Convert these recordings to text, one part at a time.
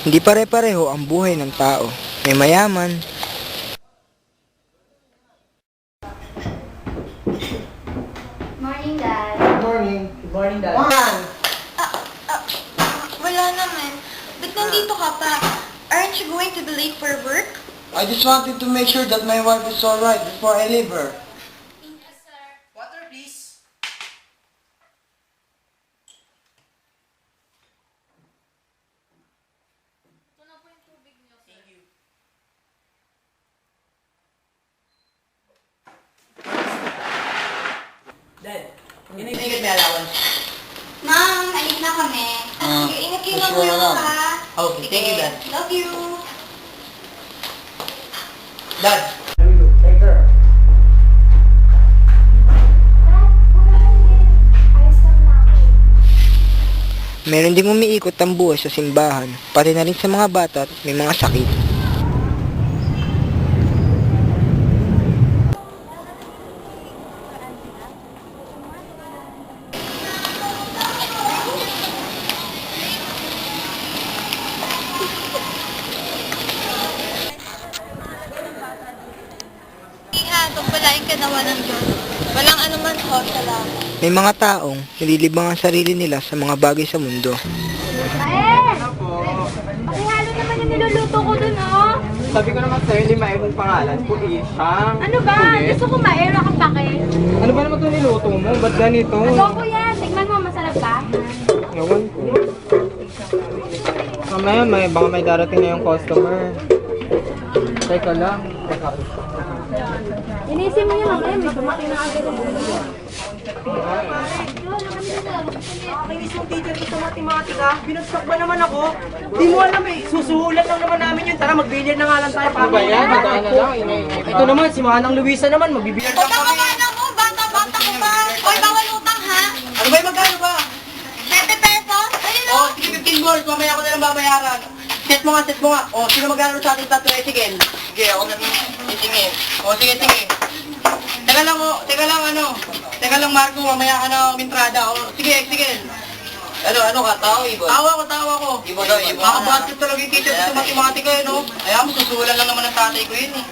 Hindi pare-pareho ang buhay ng tao. May mayaman, Morning, Dad. Good morning. Good morning, Dad. Wala naman. Ba't nandito ka pa? Aren't you going to be late for work? I just wanted to make sure that my wife is alright before I leave her. Yes, sir. Water, please. Ito na po yung tubig niyo, sir. Thank you. Dad, inigit may allowance. Ma'am, alis na kami. Sige, ingat kayo sure magulo lang. ha. Okay, thank you, Dad. Love you. Dad. Take care. Meron ding umiikot ang buhay sa simbahan, pati na rin sa mga bata at may mga sakit. Iha, pagpalain ka naman ng Diyos. Walang anuman ho, salamat. May mga taong nililibang ang sarili nila sa mga bagay sa mundo. Pakihalo naman yung niluluto ko dun, oh. Sabi ko naman sa'yo, hindi maibong pangalan ko, Isang. Ano ba? Gusto ko maero kang pake. Ano ba naman ito niluto mo? Ba't ganito? Adobo yan. Tignan mo, masarap ba? Ewan ko. Mamaya, baka may darating na yung customer. Teka lang. Inisin mo yan, mamaya. May dumating na agad. Makinis yung teacher ko sa matematika. Binagsak ba naman ako? Di mo alam eh. Susuhulan lang naman namin yun. Tara, magbilyan na nga lang tayo. Ano ba yan? Magkano lang? Ito naman, si Manang Luisa naman. Magbibilyan lang Utang kami. mo nga mo, bata-bata ko pa. Hoy, bawal utang ha. Ano ba yung magkano ba? 20 pesos? Ayun Oh, o. sige, 15 balls. Mamaya ako na lang babayaran. Set mo nga, set mo nga. Oh, sino magkano sa ating tatlo? Sige. Sige, ako na lang. Sige. Oh, sige, sige. Teka lang, oh. Teka lang, ano. Teka lang, Marco. Mamaya ka na umintrada. Oh, sige, sige. Ano ka? Tao, Ibon? Tawa ko. Ibon daw, Ibon. Makabasket talaga yung teacher ko sa matematika eh, no? Ayaw mo, susulan lang naman ng tatay ko yun eh.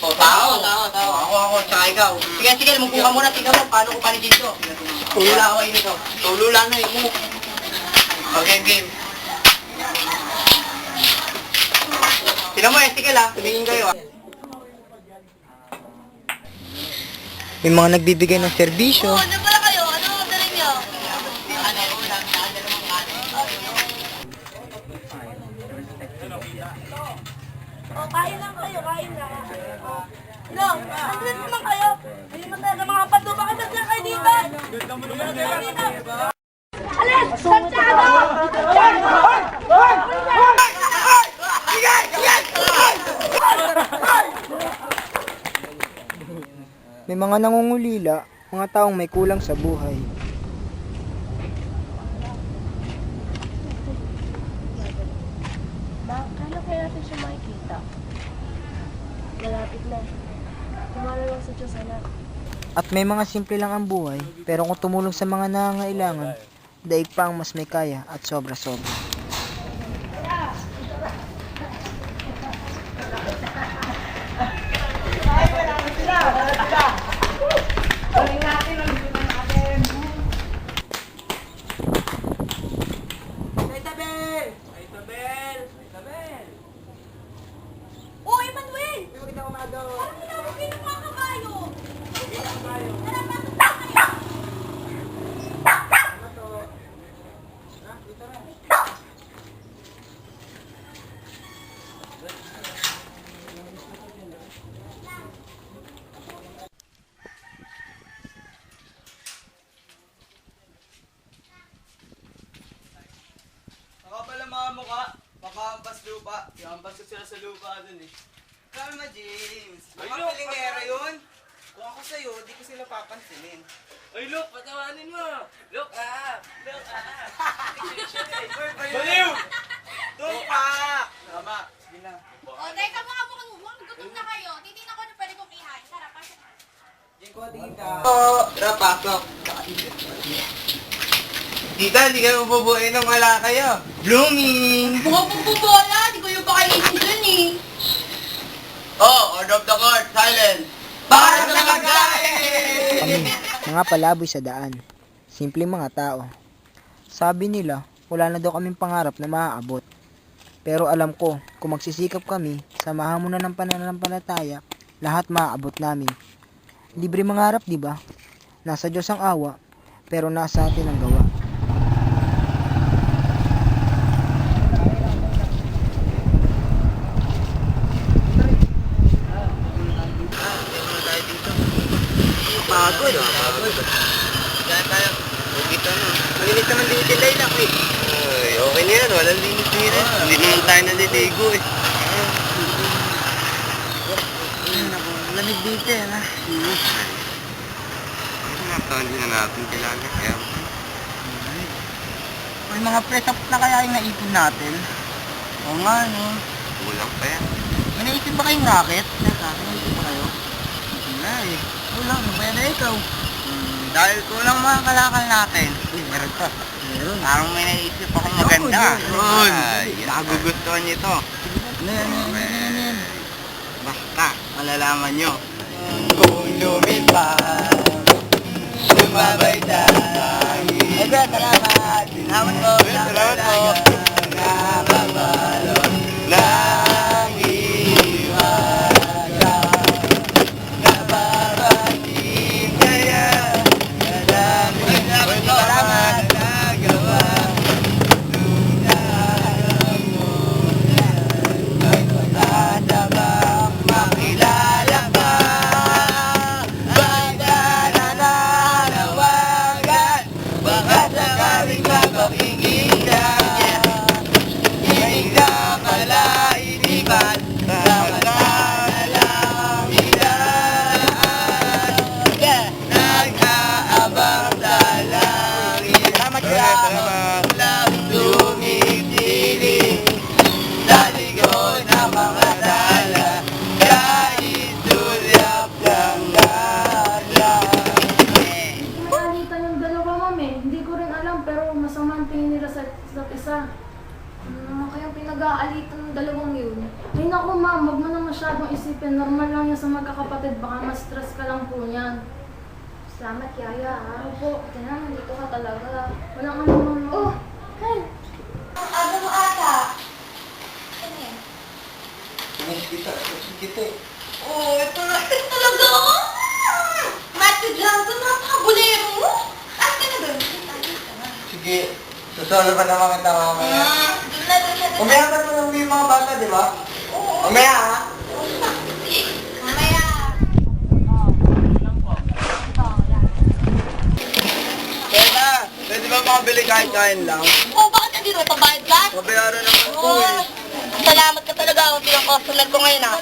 Oh, tao. Ako, tsaka ikaw. Sige, magkuha mo na, tingnan mo, paano ko panitin to. Tulula ako yun ito. Tulula na yun mo. Okay, game. Tingnan mo, Estikel ha, tumingin kayo ha. May mga nagbibigay ng serbisyo, Oh, ano pala kayo? Ano orderin niyo? Oh, kain lang kayo, kain lang. No, nandun naman kayo. Hindi naman talaga mga pando. Bakit nandiyan kayo dito? Alis! Santiago! may mga nangungulila, mga taong may kulang sa buhay. Kailan kaya natin siya makikita? Malapit na. Tumalo lang sa Diyos, anak. At may mga simple lang ang buhay, pero kung tumulong sa mga nangangailangan, daig pa ang mas may kaya at sobra-sobra. Oh, Emmanuel! Parang tinawag kayo ng mga kabayo. Tara, pasok na kayo. Baka pala mga mukha, makahampas lupa. Ihampas ko sila sa lupa dun eh. Kami ma, James. Mga pilingera yun. Kung ako sa'yo, di ko sila papansinin. Ay, look! Patawanin mo! Look, Look, Baliw! Tupak! Tama. Sige na. O, teka mga mukhang gutom na kayo. Titignan ko na pwede kong ihain. Tara, pasok na. Oo, tara, pasok. Tita, hindi kayo mabubuhay nang wala kayo. Blooming! Mga pumpubola, di ko yung pakaisin dun eh. Oh, order of the court, silence. Para sa pagkain! Kami, mga palaboy sa daan. Simpleng mga tao. Sabi nila, wala na daw kaming pangarap na maaabot. Pero alam ko, kung magsisikap kami, samahan mo na ng pananampalataya, lahat maaabot namin. Libre mangarap, di ba? Nasa Diyos ang awa, pero nasa atin ang gawa. Pagod, pagod. Kaya tayo. Dito na. Malinis naman din si Layla eh. Ay, okay na yan. Walang linis din eh. Hindi naman tayo naliligo eh. Lamig dito yan ha. Hindi na natin kailangan. Kaya... May mga press up na kaya yung naipon natin. Oo nga no. Kulang pa yan. May naipon ba kayong racket? Naipon ba kayo? Wala eh. Wala, ano ba yan na ikaw? Dahil kulang mga kalakal natin. Uy, meron pa. Meron. Parang may naisip akong maganda. Yun. Nagugustuhan niyo ito. Yan. Basta, malalaman nyo. Kung lumipad, sumabay tayo. Ebe, salamat. Salamat po. Salamat po. Nababalot lang iwaga. Nababating kaya. Salamat. Nagawa. Tunang mo. Ay matadabang makilala ka. Banda na nanawagan. Baka sakaling mapakinggan ka. Hindi ka pala iniban. Samantala ilaan. Nag-aabang sa langit. Salamat. Lang tumitiling. Daligon ang mga tala. Kahit tulap lang gala. Nagalitan yung dalawa, mami. Hindi ko rin alam, pero masama ang tingin nila sa isa't isa. Ano naman kayang pinag-aalitan ng dalawang yun? Ay naku, ma'am, wag mo na masyadong isipin. Normal lang yan sa magkakapatid. Baka ma-stress ka lang po niyan. Salamat, Yaya, ha? Opo, tingnan, nandito ka talaga. Walang ano, ma'am. Oh, hey! Ang aga mo ata. Ano yan? Kita. Oh, ito na talaga ako. Matthew Johnson, napakabulero mo. Saan ka na doon? Sige. Susolo pa naman kita mamaya. Doon na. Umaya pa naman yung mga bata, di ba? Oo. Umaya ha? Mamaya. Teka, pwede ba makabili kahit kain lang? Oh, bakit hindi mo pabayad ka? Mabayaran naman po eh. Salamat ka talaga. Ako yung customer ko ngayon ah.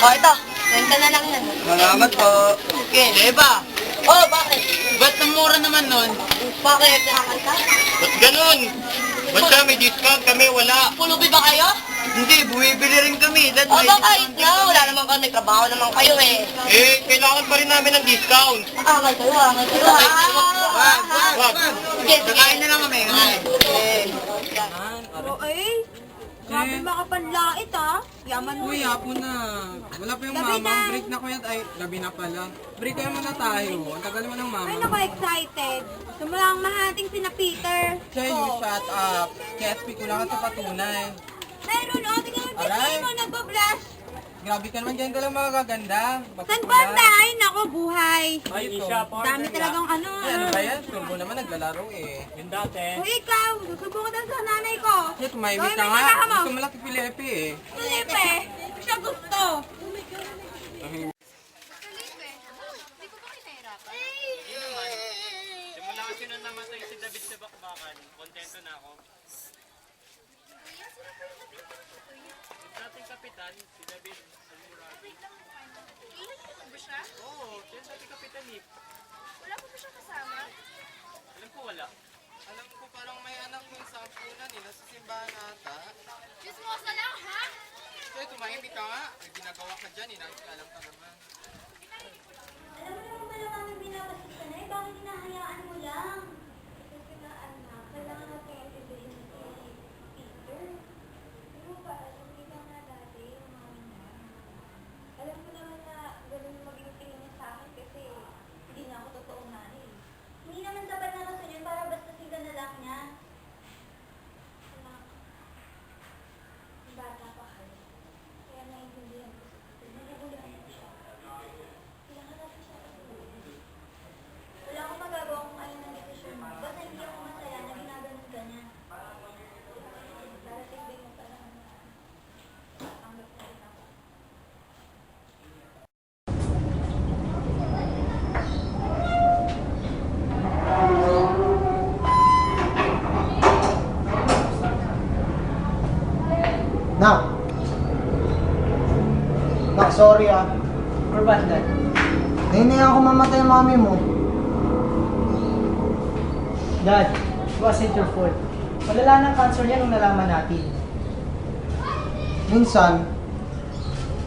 Oh, ito. Renta na lang yan. Salamat po. Okay. Eba, Oh, bakit? ba't ang mura naman nun? Bakit? Nakakanta? Ba't ganun? Ba't siya may discount kami? Wala. Pulubi ba kayo? Hindi, bumibili rin kami. That's O why- baka na, wala naman kami, trabaho naman kayo eh. Eh, kailangan pa rin namin ng discount. Angay kayo. Wag. Sige, sige. Kakain na lang kami. Kakain. Oh, ay! Grabe makapanlait, ha? Yaman mo. Uy, hapon na. Wala pa yung Gabi mama. na. Break na ko yan. Ay, gabi na pala. Break tayo muna tayo. Ang tagal mo ng mama. Ay, naku, excited. Gusto mo lang mahating sina Peter. Siya, you shut up. Kaya speak ko lang sa patunay. Meron, o, tingnan mo, Aray. tingnan mo, nagpa-flash. Grabe ka naman dyan ka lang magaganda. Saan ba ang bahay? Naku, buhay. Ay, ito. Dami talagang ano. Ay, ano ba yan? Turbo naman naglalaro eh. Yung dati. Kung ikaw, susubukan daw sa nanay ko. Shit, tumahimik Gawin ka mo nga. yung baka mo. Gusto malaki pilepi eh. Tulipe. Siya gusto. Simula kasi nung namatay si David sa bakbakan, kontento na ako. Dating kapitan, si David Almurabi. Oo, siya yung dating kapitan eh. Wala po ba siya kasama? Alam ko wala. Alam ko parang may anak yung sa ampunan eh, nasa simbahan ata. Chismosa lang, ha? Kaya tumahimik ka nga, may ginagawa ka dyan eh, nakikalam ka naman. Alam mo naman pala kami binabasik ka na eh. Bakit hinahayaan mo lang? kailangan natin intindihin kay Peter. Di mo ba alam, di ba nga dati yung mami niya? Alam ko naman na ganun yung maging tingin niya sa akin kasi hindi na ako totoong nanay. Hindi naman sapat na rason yun para basta sila na lang niya. Anak, bata pa kayo. Kaya naiintindihan ko sa Peter. Nagugulaan ko siya. Kailangan natin siya intindihin. Wala akong magagawa kung ayaw ng desisyon mo. Basta hindi ako masaya na ginaganon ka niya. Darating din mo pala na tanggap na rin ako. Nak! Nak, sorry ah. Or what, Dad? Nahinayaan ako mamatay ang mami mo. Dad, it wasn't your fault. Malala ng cancer niya nung nalaman natin. Minsan,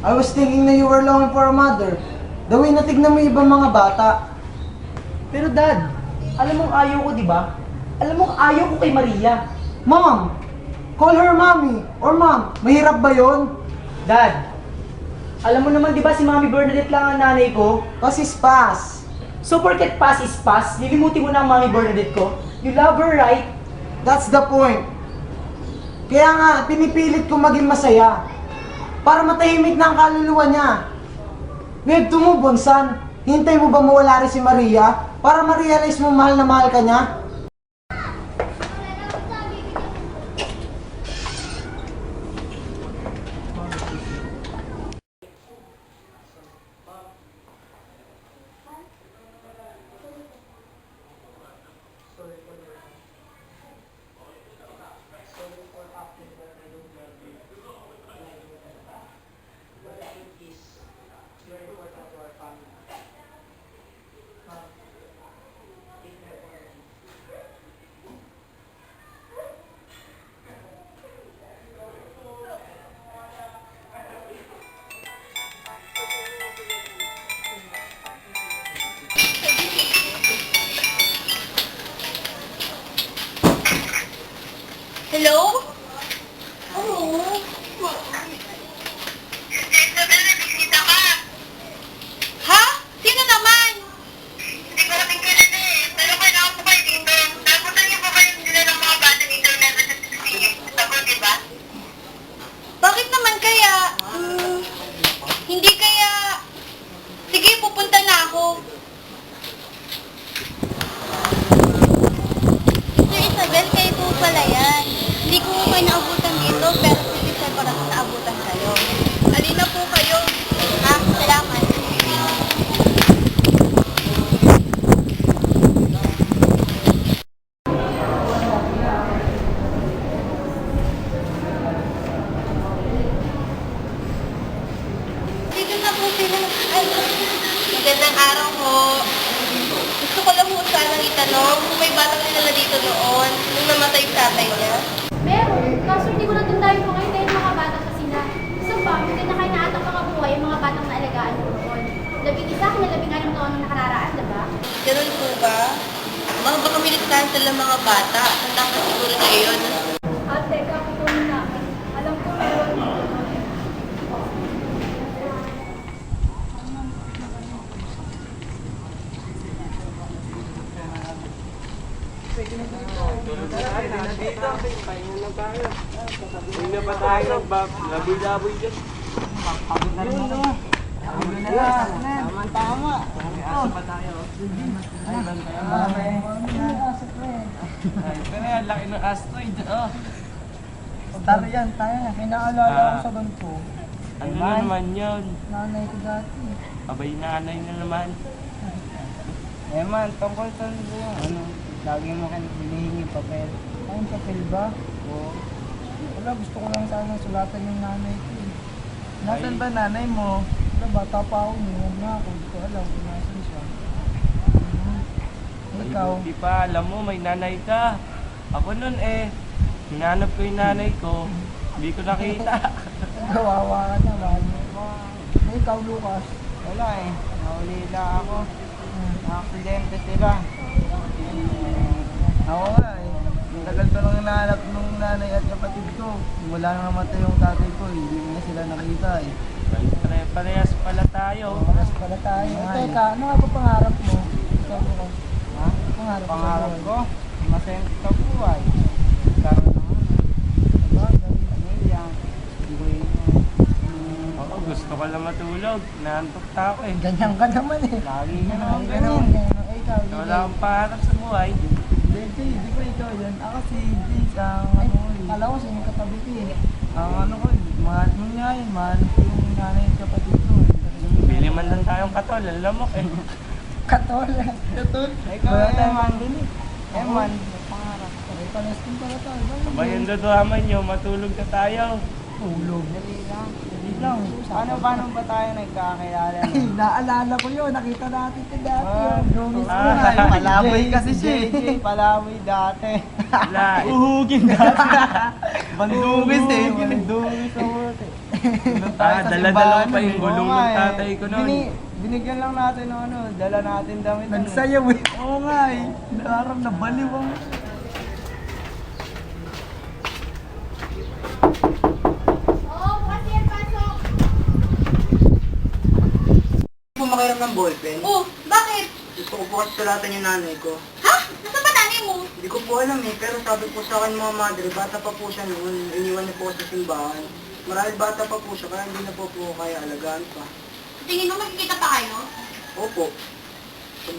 I was thinking na you were longing for a mother. The way na tignan mo yung ibang mga bata. Pero Dad, alam mong ayaw ko, di ba? Alam mong ayaw ko kay Maria. Mom! Call her mommy or mom. Mahirap ba yon? Dad, alam mo naman di ba si Mami Bernadette lang ang nanay ko? Kasi spas. So porket pass is pass, lilimutin mo na ang Mami Bernadette ko? You love her, right? That's the point. Kaya nga, pinipilit ko maging masaya. Para matahimik na ang kaluluwa niya. We have to move on, son. Hintay mo ba mawala rin si Maria? Para ma-realize mo mahal na mahal ka niya? Hello? Oo. Ha? Sino naman? Hindi ko natin kilala eh. Pero kailangan ko kayo dito. Napunta niyo ba kayo sila ng mga bata dito na nasa sagot, di ba? Bakit naman kaya? Hindi kaya... Sige, pupunta na ako. Sir Isabel, kayo po pala yan. Hindi ko kayo naabutan dito, pero si Isabel para naabutan kayo. Halina po kayo. Ha? Salamat. Dito na po sila. Ay, magandang araw po. Gusto ko lang po sana itanong kung may batang nilala dito noon nung namatay yung tatay niya. Meron, kaso hindi ko na doon tayo ngayon dahil mga bata kasi na. Isang pa, hindi na kayo naatang mga buhay yung mga batang naalagaan ko noon. 11 sa akin na 16 taon na nakararaan, diba? Ganun po ba? Mga baka militan sila mga bata. Tanda ko siguro na yun. Ate, kaputunin namin. Alam ko meron dito. Hindi na ba tayo nagbaboy-laboy dyan? Yun, no? Tama-tama. Asa pa tayo? Ay, pero yan, laki ng asteroid, oh. Talo yan, tayo na. May naalala ko sa ganito. Ano na naman yun? Nanay ko dati. Abay, nanay na naman. Man, tungkol sa ano, lagi mo kayo hinihingi papel. Ay, papel ba? Oo. Wala, gusto ko lang sana sulatan yung nanay ko. Nasaan ba nanay mo? Wala, bata pa ako, niwag na ako. Hindi ko alam kung nasan siya. Ikaw? Di pa, alam mo, may nanay ka. Ako nun hinanap ko yung nanay ko. Hindi ko nakita. Kawawa ka na, mahal mo. Ikaw, Lucas? Wala naulila ako. Aksidente sila. Ako nga tagal ko lang hinahanap nung nanay at kapatid ko. Wala na namatay yung tatay ko, hindi ko na sila nakita eh. Parehas pala tayo. Oras pala tayo. Teka, ano nga ba pangarap mo? Ikaw mo. Ha? Pangarap ko? Masayang sa buhay. Karoon naman. Diba? Pamilya. Hindi ko Oo, gusto ko lang matulog. Naantok na ako eh. ganyan ka naman eh. Lagi ka naman ganun. ganun. Ikaw, Wala akong pangarap sa buhay. Hindi ko ikaw yan. Ako si Jace, ang ano eh. Kala ko sino katabi ko eh. Ang ano ko eh, mahal mo nga yun, mahal ko yung nanay at kapatid ko eh. Bili man lang tayong katol, alamok eh. Katol. Katol? Ikaw Eman din eh. Eman, pangarap. Ay, palas din pala tayo. Bayan dodohaman nyo, matulog na tayo. Tulog. Dali lang. Dali lang. Paano ba tayo nagkakilala? Ay, naalala ko yun. Nakita natin ito dati. Dumis ko nga. Palaboy kasi siya eh. JJ, palaboy dati. Wala eh. Uhugin dati. Bandungis eh. Bandungis sa work eh. Dala-dala ko pa yung gulong ng tatay ko noon. Binigyan lang natin ng ano, dala natin damit. Nagsayaw eh. Oo nga eh. Nakarang nabaliw ang... Hindi po makiram ng ballpen. Oh, bakit? Gusto ko po kasi salatan yung nanay ko. Ha? Nasa ba nanay mo? Hindi ko po alam eh, pero sabi po sa akin mga madre, bata pa po siya noon, iniwan niya po sa simbahan. Marahil bata pa po siya, kaya hindi na po kaya alagaan pa. Tingin mo makikita pa kayo? Opo.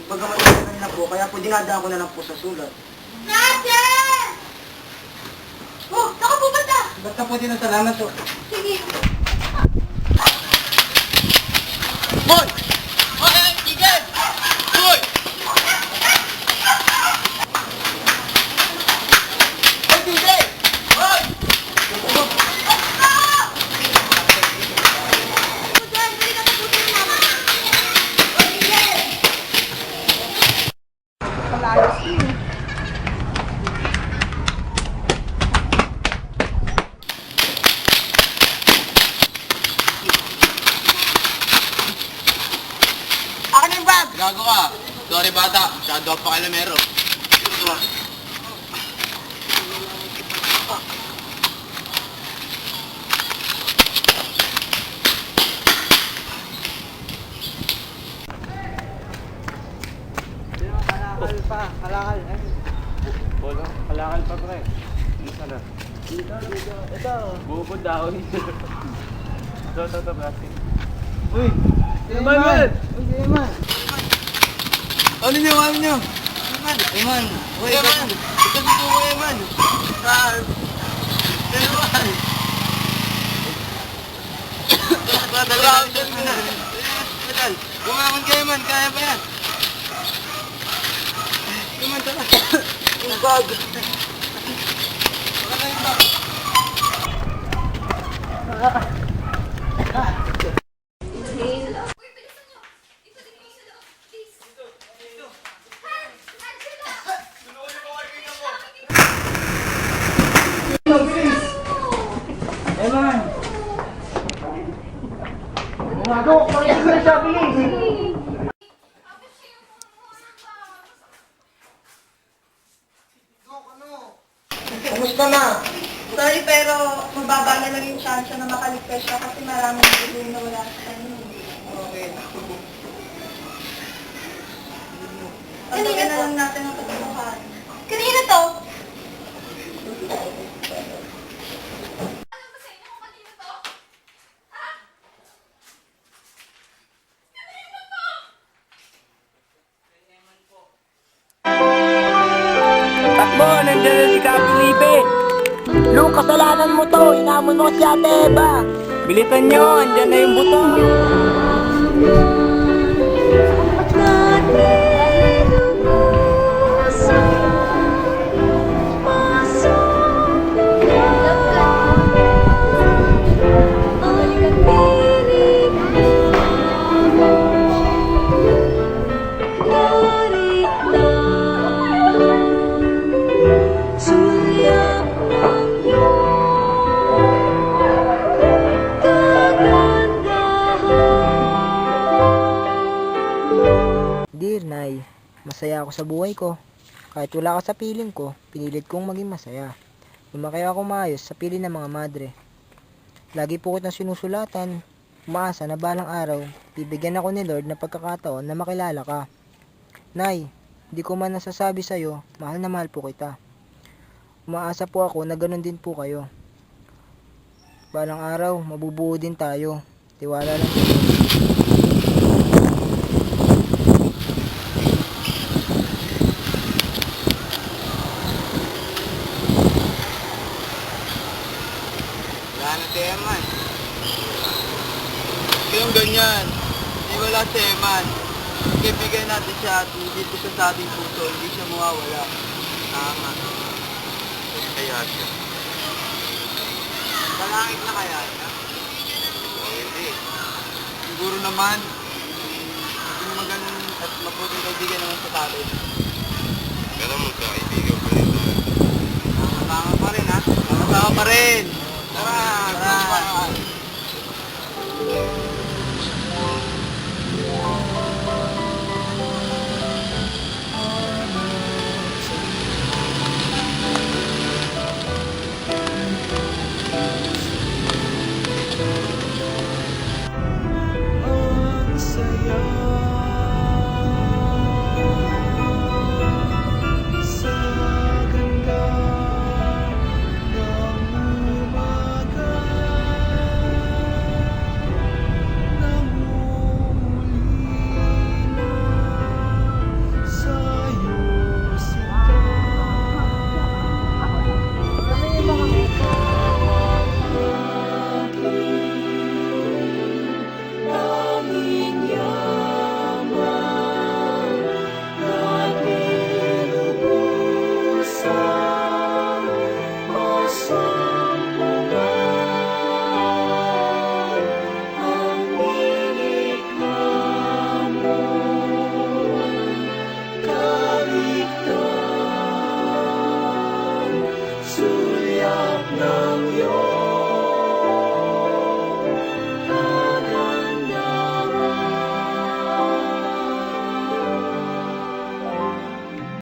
Bagamat naman na po, kaya po dinadaan ko na lang po sa sulat. Roger! Oh, saan ka pupunta? Basta po din ang salamat po. Sige. Boy! Boy! Tigil! Boy! Boy, tigil! Boy! Roger, balik ka tapusin mo naman. Oh, sige! Palayos yun. Akin yung bag! Gago ka. Sorry bata, masyado ka pa kalamero. Kalakal pa. Kalakal. Bolo, kalakal pa pre. Isa na. Dito. Ito. Bubod daw. Ito, plastic. Uy! Si Eman! Uy, si Eman! Ano nyo? Ano nyo? Eman! Uy, Eman! Ito dito ko, Eman! Saan? Eman! Dali lang siya na. Hospital! Bumangon ka, Eman! Kaya pa yan! Eman, tara! Ang bag! Baka na yung bag! Eman! Umago! Pakita na siya, bilis! Kumusta na? Sorry, pero mababa na lang yung chance na makaligtas siya kasi maraming bigay na wala sa kanya. Okay. Kanina na lang natin ang pagbubuhan. Kanina to? Takbo, nandiyan na si Kapilipe. Lu, kasalanan mo to. Inamon mo si Ate Eva. Bilitan nyo, andyan na yung buto. Dear Nay, masaya ako sa buhay ko. Kahit wala ka sa piling ko, pinilit kong maging masaya. Lumaki ako maayos sa piling ng mga madre. Lagi po kitang sinusulatan, umaasa na balang araw, bibigyan ako ni Lord ng pagkakataon na makilala ka. Nay, hindi ko man nasasabi sa'yo, mahal na mahal po kita. Umaasa po ako na ganun din po kayo. Balang araw, mabubuo din tayo. Tiwala lang po. Wala na si Eman. Kayong ganyan. Hindi wala si Eman. Kaibigan natin siya at dito siya sa ating puso. Hindi siya mawawala. Tama. Kaya siya. Malangit na kaya siya? Hindi. Siguro naman. Hindi naman ganun at mabuting kaibigan naman sa tatay. Pero magkaibigan pa rin tayo. Tama pa rin ha? Tama pa rin. Tara!